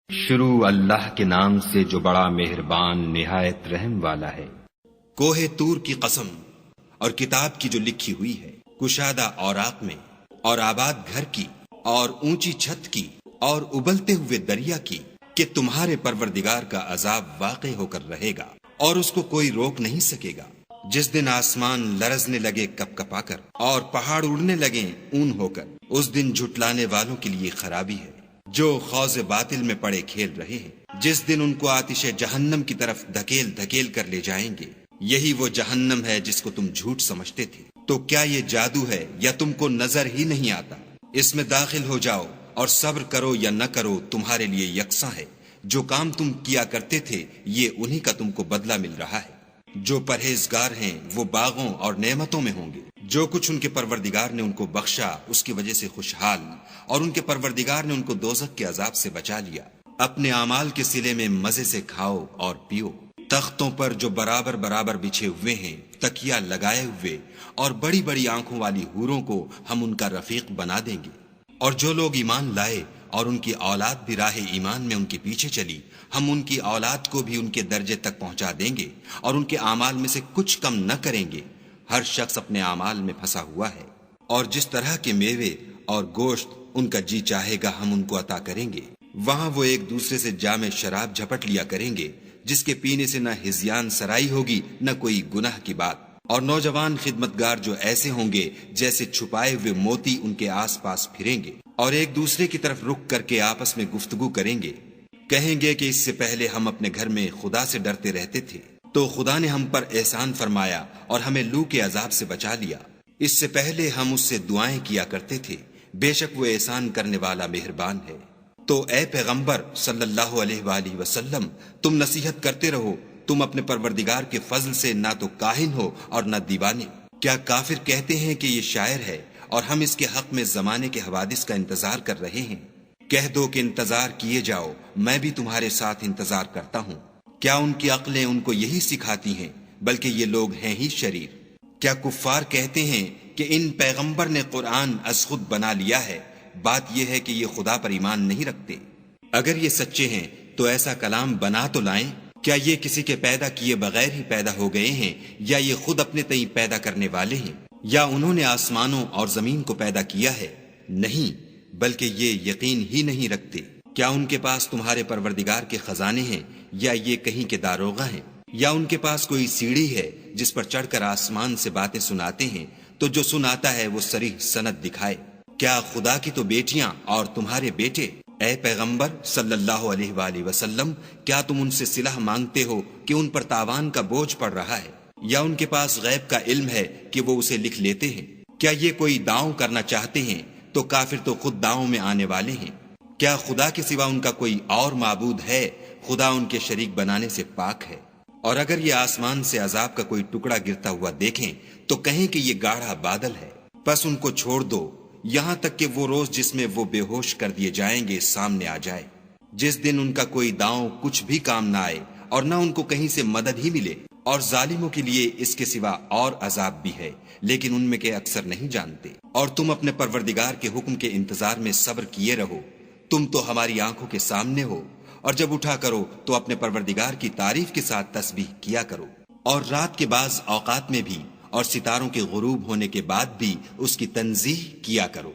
شروع اللہ کے نام سے جو بڑا مہربان نہایت رحم والا ہے۔ کوہ طور کی قسم اور کتاب کی جو لکھی ہوئی ہے، کشادہ اوراق میں، اور آباد گھر کی، اور اونچی چھت کی، اور ابلتے ہوئے دریا کی، کہ تمہارے پروردگار کا عذاب واقع ہو کر رہے گا اور اس کو کوئی روک نہیں سکے گا۔ جس دن آسمان لرزنے لگے کپ کپا کر اور پہاڑ اڑنے لگے اون ہو کر، اس دن جھٹلانے والوں کے لیے خرابی ہے جو خوض باطل میں پڑے کھیل رہے ہیں۔ جس دن ان کو آتش جہنم کی طرف دھکیل دھکیل کر لے جائیں گے، یہی وہ جہنم ہے جس کو تم جھوٹ سمجھتے تھے۔ تو کیا یہ جادو ہے یا تم کو نظر ہی نہیں آتا؟ اس میں داخل ہو جاؤ اور صبر کرو یا نہ کرو تمہارے لیے یکساں ہے۔ جو کام تم کیا کرتے تھے یہ انہی کا تم کو بدلہ مل رہا ہے۔ جو پرہیزگار ہیں وہ باغوں اور نعمتوں میں ہوں گے۔ جو کچھ ان کے پروردگار نے ان کو بخشا اس کی وجہ سے خوشحال، اور ان کے پروردگار نے ان کو دوزخ کے عذاب سے بچا لیا۔ اپنے اعمال کے صلے میں مزے سے کھاؤ اور پیو۔ تختوں پر جو برابر برابر بچھے ہوئے ہیں، تکیا لگائے ہوئے، اور بڑی بڑی آنکھوں والی حوروں کو ہم ان کا رفیق بنا دیں گے۔ اور جو لوگ ایمان لائے اور ان کی اولاد بھی راہ ایمان میں ان کے پیچھے چلی، ہم ان کی اولاد کو بھی ان کے درجے تک پہنچا دیں گے اور ان کے اعمال میں سے کچھ کم نہ کریں گے۔ ہر شخص اپنے اعمال میں پھنسا ہوا ہے، اور جس طرح کے میوے اور گوشت ان کا جی چاہے گا ہم ان کو عطا کریں گے۔ وہاں وہ ایک دوسرے سے جام شراب جھپٹ لیا کریں گے، جس کے پینے سے نہ ہذیان سرائی ہوگی نہ کوئی گناہ کی بات۔ اور نوجوان خدمتگار جو ایسے ہوں گے جیسے چھپائے ہوئے موتی ان کے آس پاس پھریں گے، اور ایک دوسرے کی طرف رک کر کے آپس میں گفتگو کریں گے۔ کہیں گے کہ اس سے پہلے ہم اپنے گھر میں خدا سے ڈرتے رہتے تھے، تو خدا نے ہم پر احسان فرمایا اور ہمیں لو کے عذاب سے بچا لیا۔ اس سے پہلے ہم اس سے دعائیں کیا کرتے تھے، بے شک وہ احسان کرنے والا مہربان ہے۔ تو اے پیغمبر صلی اللہ علیہ وآلہ وسلم، تم نصیحت کرتے رہو، تم اپنے پروردگار کے فضل سے نہ تو کاہن ہو اور نہ دیوانے۔ کیا کافر کہتے ہیں کہ یہ شاعر ہے اور ہم اس کے حق میں زمانے کے حوادث کا انتظار کر رہے ہیں؟ کہہ دو کہ انتظار کیے جاؤ، میں بھی تمہارے ساتھ انتظار کرتا ہوں۔ کیا ان کی عقلیں ان کو یہی سکھاتی ہیں؟ بلکہ یہ لوگ ہیں ہی شریر۔ کیا کفار کہتے ہیں کہ ان پیغمبر نے قرآن از خود بنا لیا ہے؟ بات یہ ہے کہ یہ خدا پر ایمان نہیں رکھتے۔ اگر یہ سچے ہیں تو ایسا کلام بنا تو لائیں۔ کیا یہ کسی کے پیدا کیے بغیر ہی پیدا ہو گئے ہیں، یا یہ خود اپنے تئیں پیدا کرنے والے ہیں، یا انہوں نے آسمانوں اور زمین کو پیدا کیا ہے؟ نہیں، بلکہ یہ یقین ہی نہیں رکھتے۔ کیا ان کے پاس تمہارے پروردگار کے خزانے ہیں، یا یہ کہیں کے داروغہ ہیں، یا ان کے پاس کوئی سیڑھی ہے جس پر چڑھ کر آسمان سے باتیں سناتے ہیں؟ تو جو سناتا ہے وہ صریح سند دکھائے۔ کیا خدا کی تو بیٹیاں اور تمہارے بیٹے؟ اے پیغمبر صلی اللہ علیہ وآلہ وسلم، کیا تم ان سے صلح مانگتے ہو کہ ان پر تاوان کا بوجھ پڑ رہا ہے، یا ان کے پاس غیب کا علم ہے کہ وہ اسے لکھ لیتے ہیں؟ کیا یہ کوئی داؤں کرنا چاہتے ہیں تو کافر تو خود داؤں میں آنے والے ہیں۔ کیا خدا کے سوا ان کا کوئی اور معبود ہے؟ خدا ان کے شریک بنانے سے پاک ہے۔ اور اگر یہ آسمان سے عذاب کا کوئی ٹکڑا گرتا ہوا دیکھیں تو کہیں کہ یہ گاڑھا بادل ہے، پس ان کو چھوڑ دو یہاں تک کہ وہ روز جس میں وہ بے ہوش کر دیے جائیں گے سامنے آ جائے، جس دن ان کا کوئی داؤں کچھ بھی کام نہ آئے اور نہ ان کو کہیں سے مدد ہی ملے۔ اور ظالموں کے لیے اس کے سوا اور عذاب بھی ہے، لیکن ان میں کے اکثر نہیں جانتے۔ اور تم اپنے پروردگار کے حکم کے انتظار میں صبر کیے رہو، تم تو ہماری آنکھوں کے سامنے ہو، اور جب اٹھا کرو تو اپنے پروردگار کی تعریف کے ساتھ تسبیح کیا کرو، اور رات کے بعض اوقات میں بھی، اور ستاروں کے غروب ہونے کے بعد بھی اس کی تنزیہ کیا کرو۔